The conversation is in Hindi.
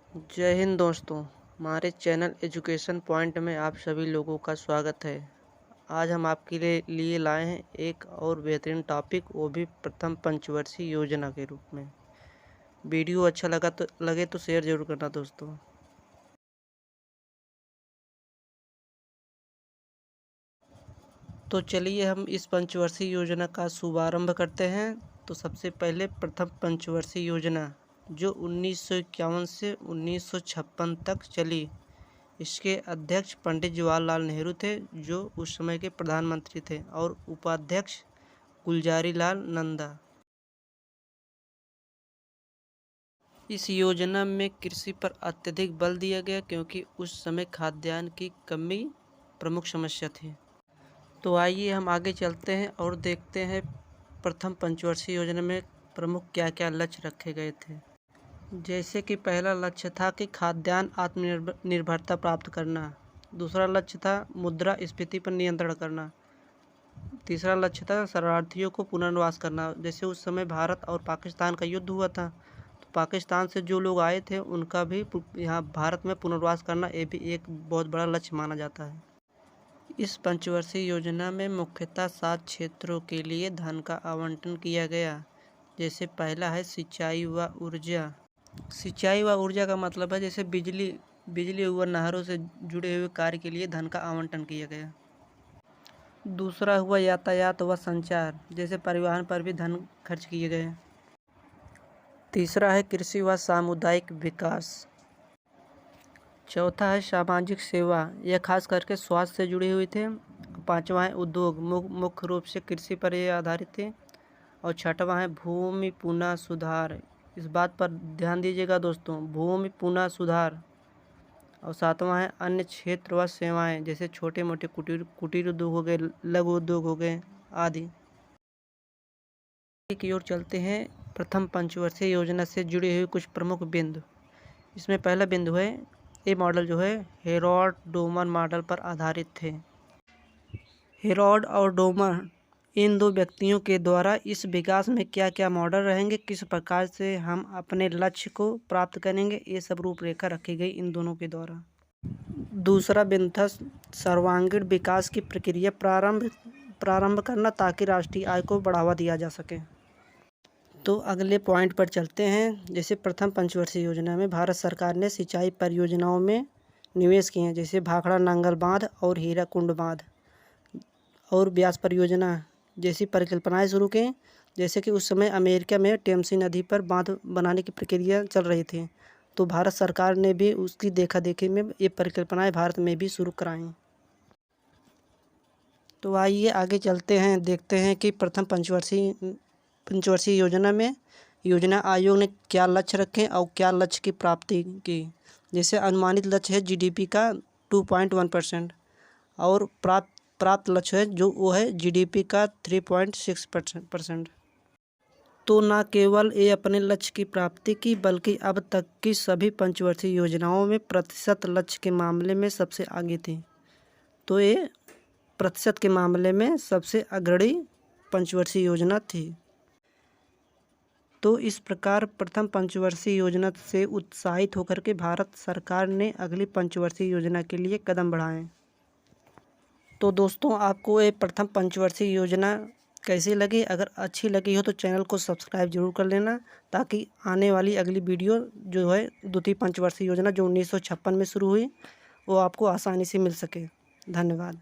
जय हिंद दोस्तों, हमारे चैनल एजुकेशन पॉइंट में आप सभी लोगों का स्वागत है। आज हम आपके लिए लाए हैं एक और बेहतरीन टॉपिक, वो भी प्रथम पंचवर्षीय योजना के रूप में। वीडियो अच्छा लगे तो शेयर जरूर करना दोस्तों। तो चलिए हम इस पंचवर्षीय योजना का शुभारंभ करते हैं। तो सबसे पहले प्रथम पंचवर्षीय योजना जो 1951 से 1956 तक चली, इसके अध्यक्ष पंडित जवाहरलाल नेहरू थे, जो उस समय के प्रधानमंत्री थे, और उपाध्यक्ष गुलजारी लाल नंदा। इस योजना में कृषि पर अत्यधिक बल दिया गया, क्योंकि उस समय खाद्यान्न की कमी प्रमुख समस्या थी। तो आइए हम आगे चलते हैं और देखते हैं प्रथम पंचवर्षीय योजना में प्रमुख क्या क्या लक्ष्य रखे गए थे। जैसे कि पहला लक्ष्य था कि खाद्यान्न आत्मनिर्भरता प्राप्त करना। दूसरा लक्ष्य था मुद्रास्फीति पर नियंत्रण करना। तीसरा लक्ष्य था शरणार्थियों को पुनर्वास करना। जैसे उस समय भारत और पाकिस्तान का युद्ध हुआ था, तो पाकिस्तान से जो लोग आए थे उनका भी यहाँ भारत में पुनर्वास करना, ये भी एक बहुत बड़ा लक्ष्य माना जाता है। इस पंचवर्षीय योजना में मुख्यतः 7 क्षेत्रों के लिए धन का आवंटन किया गया। जैसे पहला है सिंचाई व ऊर्जा। सिंचाई व ऊर्जा का मतलब है जैसे बिजली व नहरों से जुड़े हुए कार्य के लिए धन का आवंटन किया गया। दूसरा हुआ यातायात व संचार, जैसे परिवहन पर भी धन खर्च किए गए। तीसरा है कृषि व सामुदायिक विकास। चौथा है सामाजिक सेवा, यह खास करके स्वास्थ्य से जुड़ी हुई थे। पांचवा है उद्योग, मुख्य रूप से कृषि पर यह आधारित थे। और छठवां है भूमि पुनः सुधार। इस बात पर ध्यान दीजिएगा दोस्तों, भूमि पुनः सुधार। और सातवां है अन्य क्षेत्र व सेवाएं, जैसे छोटे मोटे कुटीर उद्योग हो गए, लघु उद्योग हो गए आदि। की ओर चलते हैं प्रथम पंचवर्षीय योजना से जुड़े हुए कुछ प्रमुख बिंदु। इसमें पहला बिंदु है, ये मॉडल जो है हेरोल्ड डोमर मॉडल पर आधारित थे। हेरोल्ड और डोमर, इन दो व्यक्तियों के द्वारा इस विकास में क्या क्या मॉडल रहेंगे, किस प्रकार से हम अपने लक्ष्य को प्राप्त करेंगे, ये सब रूपरेखा रखी गई इन दोनों के द्वारा। दूसरा बिंदु था सर्वांगीण विकास की प्रक्रिया प्रारंभ करना, ताकि राष्ट्रीय आय को बढ़ावा दिया जा सके। तो अगले पॉइंट पर चलते हैं। जैसे प्रथम पंचवर्षीय योजना में भारत सरकार ने सिंचाई परियोजनाओं में निवेश किए हैं, जैसे भाखड़ा नांगल बांध और हीराकुंड बांध और ब्यास परियोजना जैसी परिकल्पनाएं शुरू की। जैसे कि उस समय अमेरिका में टेम्सी नदी पर बांध बनाने की प्रक्रिया चल रही थी, तो भारत सरकार ने भी उसकी देखा देखी में ये परिकल्पनाएं भारत में भी शुरू कराईं। तो आइए आगे चलते हैं, देखते हैं कि प्रथम पंचवर्षीय योजना में योजना आयोग ने क्या लक्ष्य रखे और क्या लक्ष्य की प्राप्ति की। जैसे अनुमानित लक्ष्य है जीडीपी का 2.1% और प्राप्त लक्ष्य है जो वो है जीडीपी का 3.6%। तो न केवल ये अपने लक्ष्य की प्राप्ति की, बल्कि अब तक की सभी पंचवर्षीय योजनाओं में प्रतिशत लक्ष्य के मामले में सबसे आगे थी। तो ये प्रतिशत के मामले में सबसे अग्रणी पंचवर्षीय योजना थी। तो इस प्रकार प्रथम पंचवर्षीय योजना से उत्साहित होकर के भारत सरकार ने अगली पंचवर्षीय योजना के लिए कदम बढ़ाए। तो दोस्तों, आपको ये प्रथम पंचवर्षीय योजना कैसी लगी? अगर अच्छी लगी हो तो चैनल को सब्सक्राइब जरूर कर लेना, ताकि आने वाली अगली वीडियो जो है द्वितीय पंचवर्षीय योजना जो 1956 में शुरू हुई, वो आपको आसानी से मिल सके। धन्यवाद।